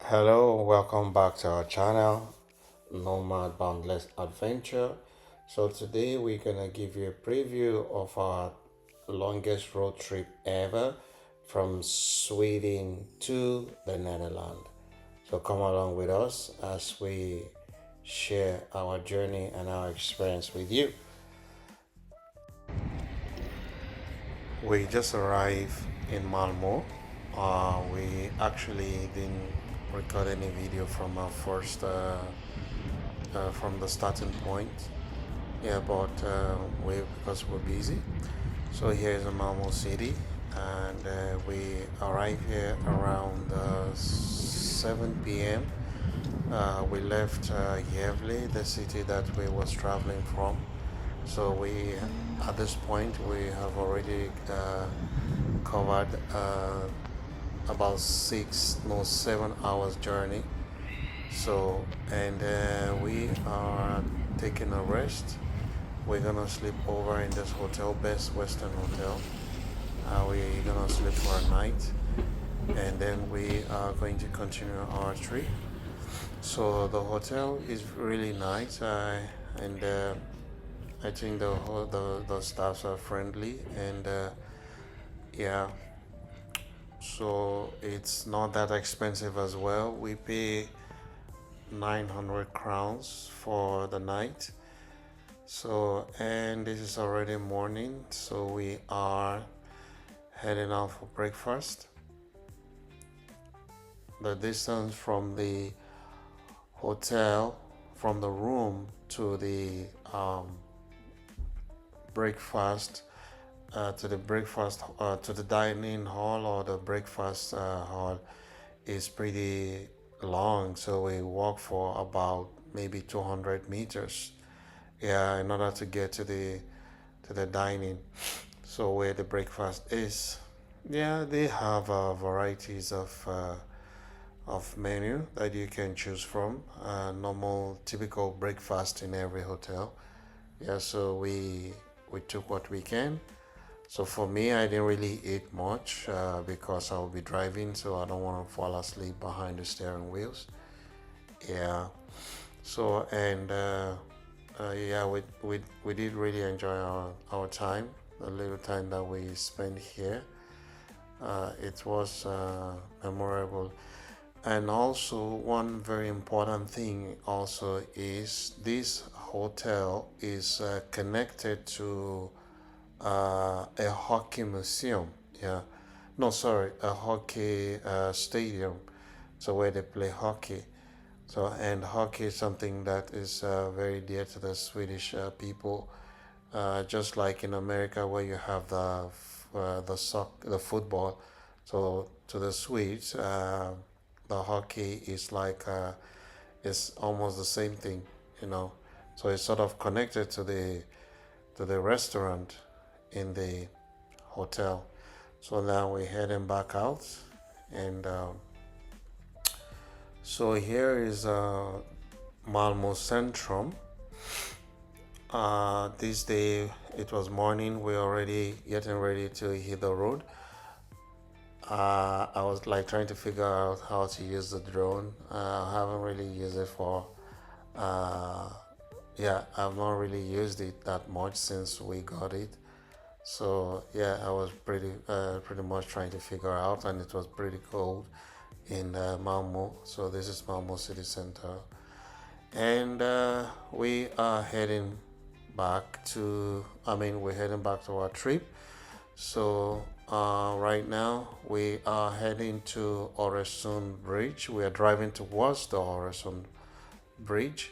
Hello, welcome back to our channel, Nomad Boundless Adventure. So today we're gonna give you a preview of our longest road trip ever from Sweden to the Netherlands. So come along with us as we share our journey and our experience with you. We just arrived in Malmö. We actually didn't record any video from our first from the starting point. Yeah, but we because we're busy. So here is Malmö City, and we arrived here around 7 p.m. We left Gävle, the city that we was traveling from. So at this point, we have already covered about 7 hours journey. So, and we are taking a rest. We're gonna sleep over in this hotel, Best Western Hotel. We're gonna sleep for a night, and then we are going to continue our trip. So the hotel is really nice, and I think the staffs are friendly, and yeah, so it's not that expensive as well. We pay 900 crowns for the night. So, and this is already morning, so we are heading out for breakfast. The distance from the hotel, from the room to the breakfast, to the dining hall or the breakfast hall is pretty long. So we walk for about maybe 200 meters. Yeah, in order to get to the dining, so where the breakfast is. Yeah, they have varieties of menu that you can choose from. Normal, typical breakfast in every hotel. Yeah, so we took what we can. So for me, I didn't really eat much because I'll be driving, so I don't want to fall asleep behind the steering wheels. Yeah. So and yeah, we did really enjoy our time, the little time that we spent here. It was memorable. And also, one very important thing also is this hotel is connected to a hockey museum. Yeah, no, sorry, a hockey stadium. So where they play hockey. So and hockey is something that is very dear to the Swedish people. Just like in America, where you have the football. So to the Swedes, the hockey is like it's almost the same thing, you know. So it's sort of connected to the restaurant in the hotel. So now we're heading back out, and so here is Malmo Centrum. This day it was morning. We're already getting ready to hit the road. I was like trying to figure out how to use the drone. I haven't really used it for. Uh, yeah, I've not really used it that much since we got it. So yeah, I was pretty much trying to figure out, and it was pretty cold in Malmo. So this is Malmo city center, and we are heading back to. I mean, we're heading back to our trip. So right now we are heading to Øresund Bridge. We are driving towards the Øresund Bridge.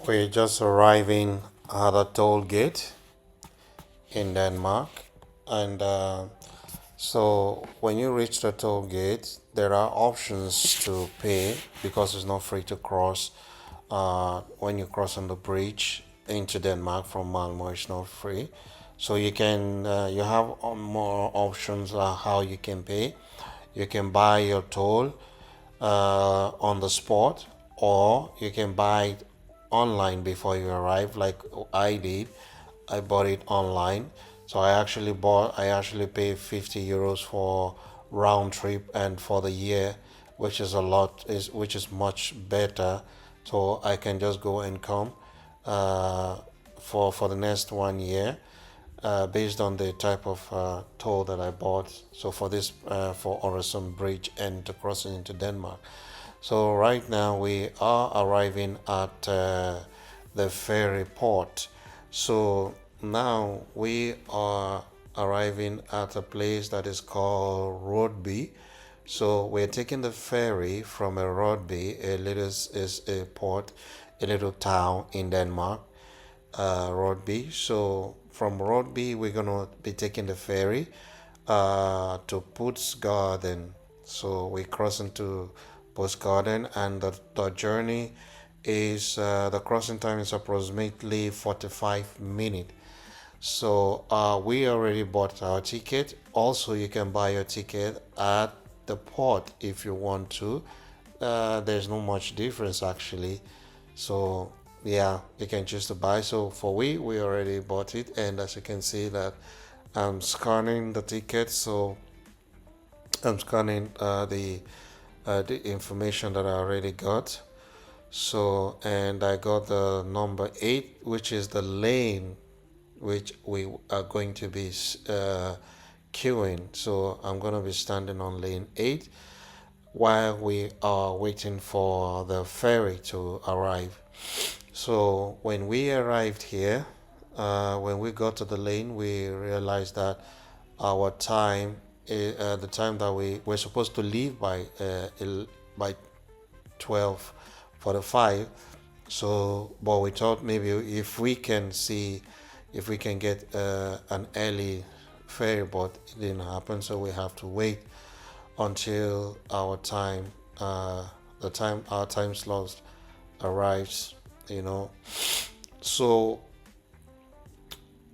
We're just arriving at a toll gate in Denmark, and so when you reach the toll gate, there are options to pay because it's not free to cross. When you cross on the bridge into Denmark from Malmö, it's not free. So you have more options how you can pay. You can buy your toll on the spot, or you can buy it online before you arrive, like I did. I bought it online. So I actually paid 50 euros for round trip and for the year, which is a lot, which is much better. So I can just go and come uh, for the next 1 year based on the type of toll that I bought. So for this, for Øresund Bridge and to crossing into Denmark. So right now we are arriving at the ferry port. So now we are arriving at a place that is called Rodby. So we're taking the ferry from a Rodby, is a port, a little town in Denmark, Rodby. So from Rodby, we're gonna be taking the ferry to Pudsgarden. So we cross into Pudsgarden, and the journey is the crossing time is approximately 45 minutes. So we already bought our ticket. Also, you can buy your ticket at the port if you want to. There's not much difference actually. So yeah, you can choose to buy. So for we already bought it, and as you can see that I'm scanning the ticket. So I'm scanning the information that I already got. So and I got the number 8, which is the lane which we are going to be queuing. So I'm going to be standing on lane 8 while we are waiting for the ferry to arrive. So when we arrived here, when we got to the lane, we realized that our time, the time that we were supposed to leave by 12:45. So, but we thought maybe if we can get an early ferry, but it didn't happen. So we have to wait until our time slot arrives. You know. So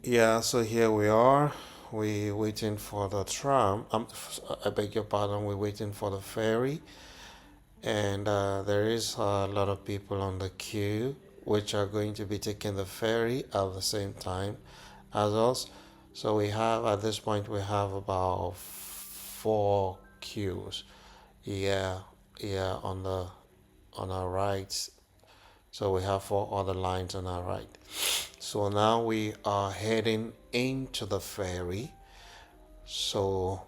yeah, so here we are. We waiting for the tram. I beg your pardon. We're waiting for the ferry, and there is a lot of people on the queue which are going to be taking the ferry at the same time as us. So we have at this point we have about 4 queues. Yeah, yeah, on our right. So we have 4 other lines on our right. So now we are heading into the ferry. So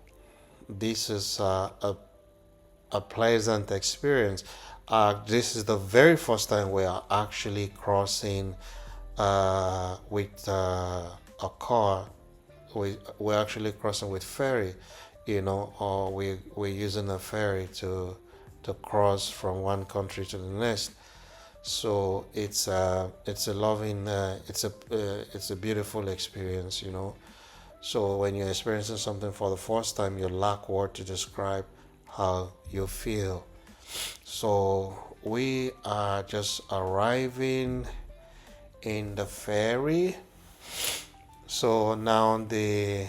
this is a pleasant experience. This is the very first time we are actually crossing with a car. We're actually crossing with ferry, or we're using a ferry to cross from one country to the next. So it's a loving, it's a beautiful experience. So when you're experiencing something for the first time, you lack word to describe how you feel. So we are just arriving in the ferry. So now the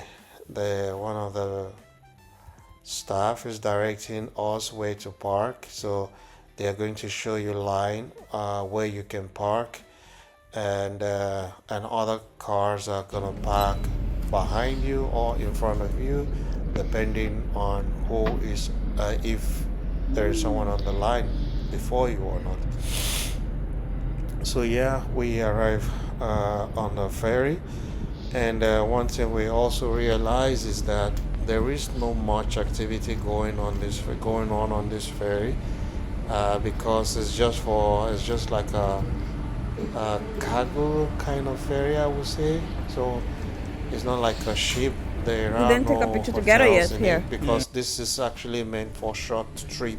one of the staff is directing us where to park. So they are going to show you line where you can park, and other cars are gonna park behind you or in front of you, depending on who is if there is someone on the line before you or not. So yeah, we arrive on the ferry, and one thing we also realize is that there is no much activity going on this ferry because it's just like a cargo kind of ferry, I would say. So it's not like a ship. There We are didn't take a no picture together yet hotels in here. it because this is actually meant for short trip.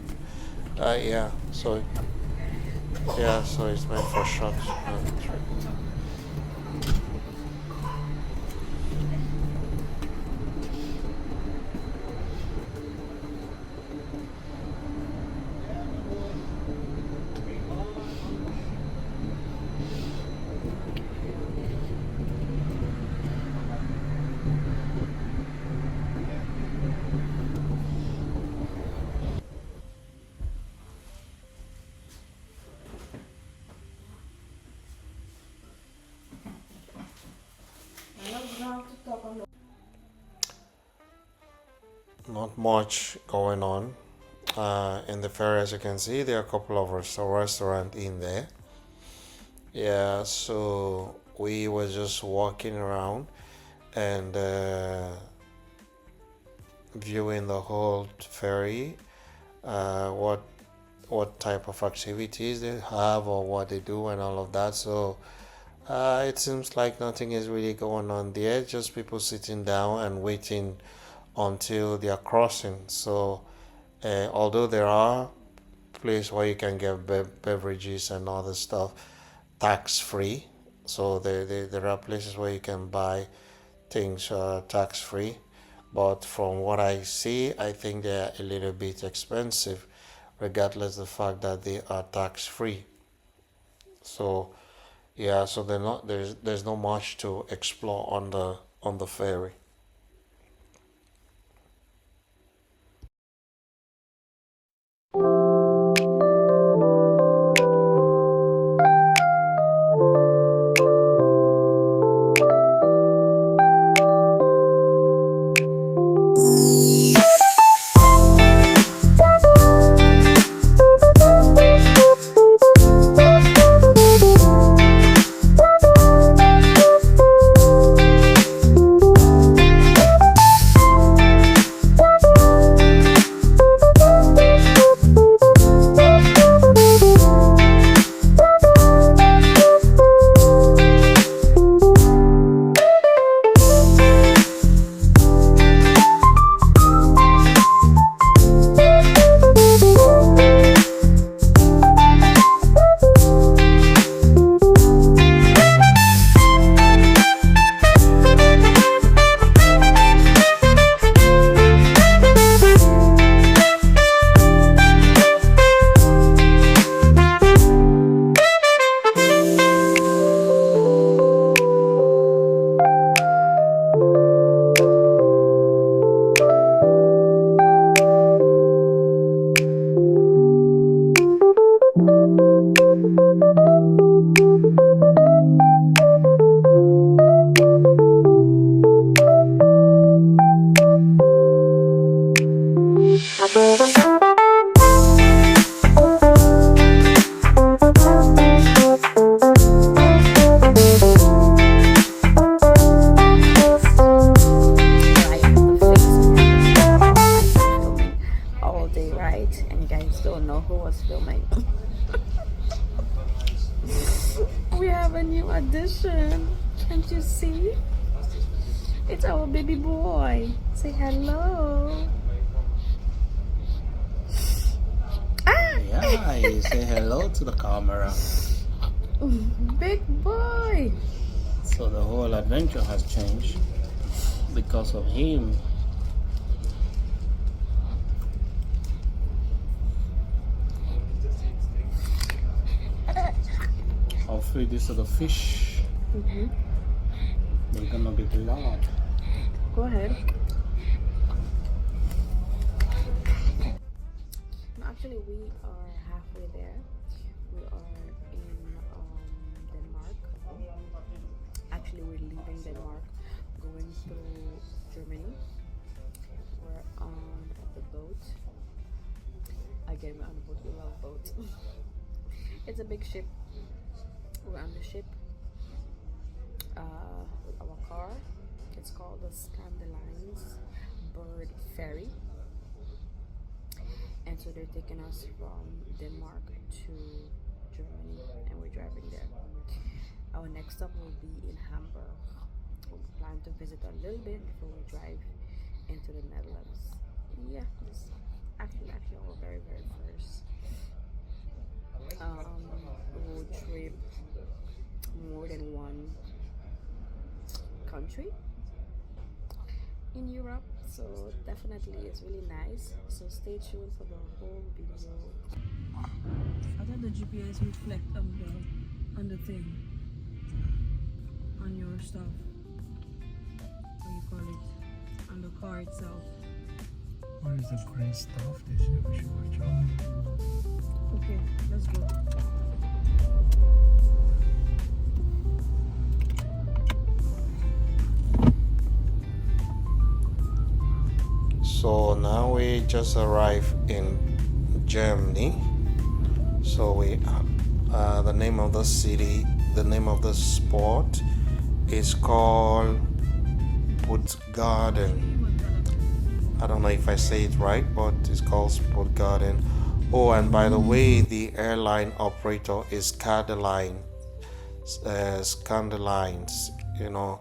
Yeah. So Yeah, so it's meant for short trip. Not much going on. In the ferry, as you can see, there are a couple of restaurants in there. Yeah, so we were just walking around and viewing the whole ferry, what type of activities they have or what they do and all of that. So it seems like nothing is really going on there, just people sitting down and waiting until they are crossing. So although there are places where you can get beverages and other stuff tax free, so there are places where you can buy things tax free. But from what I see, I think they're a little bit expensive, regardless of the fact that they are tax free. So yeah, so they're not there's not much to explore on the ferry. We have a new addition. Can't you see? It's our baby boy. Say hello. Yeah, you say hello to the camera. Big boy. So the whole adventure has changed because of him. I'll feed this to the fish. They're gonna be glad. Go ahead. Actually, we are halfway there. We are in Denmark. Actually, we're leaving Denmark, going through Germany. We're on the boat. Again, we're on the boat. We love boats. It's a big ship. We're on the ship with our car. It's called the Scandalines Bird Ferry. And so they're taking us from Denmark to Germany, and we're driving there. Our next stop will be in Hamburg. We plan to visit a little bit before we drive into the Netherlands. Yeah, this actually our very first road trip more than one country in Europe. So definitely it's really nice. So stay tuned for the whole video. I thought the GPS reflect on the thing on your stuff. What you call it? On the car itself. What is the green stuff? They say we should watch out. Okay, let's go. So now we just arrived in Germany. So the name of the city, the name of the spot is called Puttgarden. I don't know if I say it right, but it's called Puttgarden. Oh, and by the way, the airline operator is Scandalines, you know.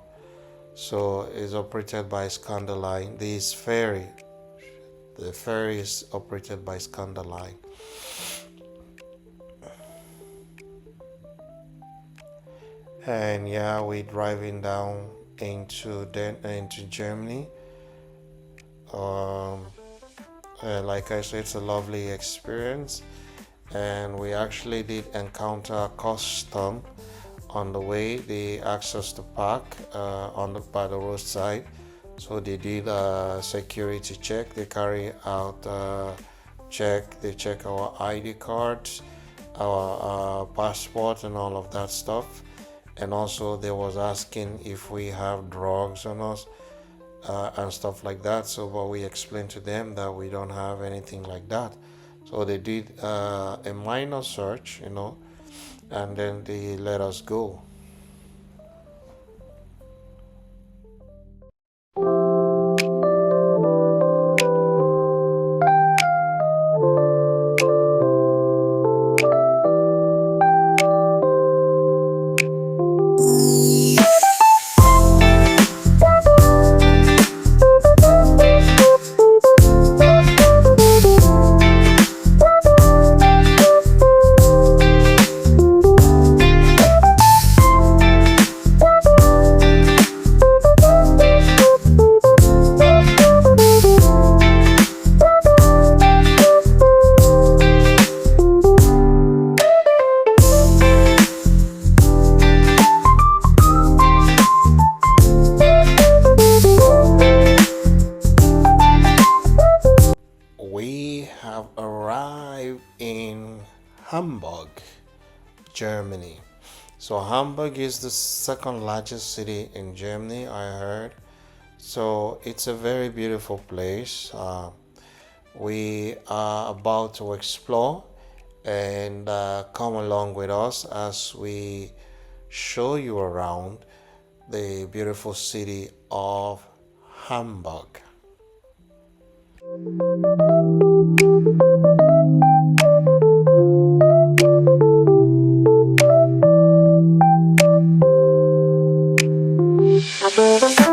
So it's operated by Scandaline. This ferry, the ferry is operated by Scandaline. And yeah, we're driving down into Germany. Like I said, it's a lovely experience, and we actually did encounter custom on the way. They asked us to park by the roadside, so they did a security check. They carry out check. They check our ID cards, our passport, and all of that stuff. And also, they was asking if we have drugs on us. And stuff like that. So, but we explained to them that we don't have anything like that. So they did a minor search, you know, and then they let us go. Have arrived in Hamburg, Germany. So Hamburg is the second largest city in Germany, I heard. So it's a very beautiful place. We are about to explore, and come along with us as we show you around the beautiful city of Hamburg. Hamburg.